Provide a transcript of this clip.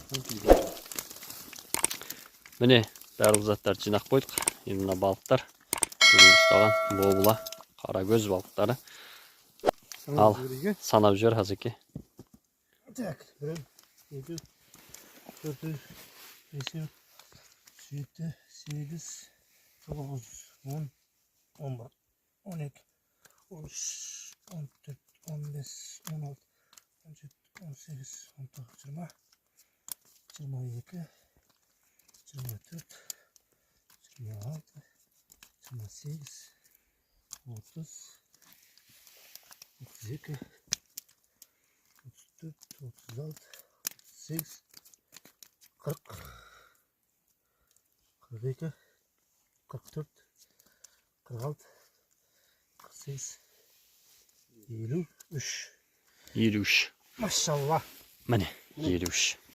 Mine bарлық заттарды жинап қойдық. Енді мына балықтар бүгін ұстаған бобыла, қарагөз балықтары. Ал санап жібер Хазеке. Так, 1, 2, 4, 5, 7, 8, 9, 10, 11, 12, 13, 14, 15, 16, 17, 18, 19, 20, 22, 24, 26, 28, 30, 32, 34, 36, 38, 40, 42, 44, 46, 48, 53. 53. Maşallah. Mine 53.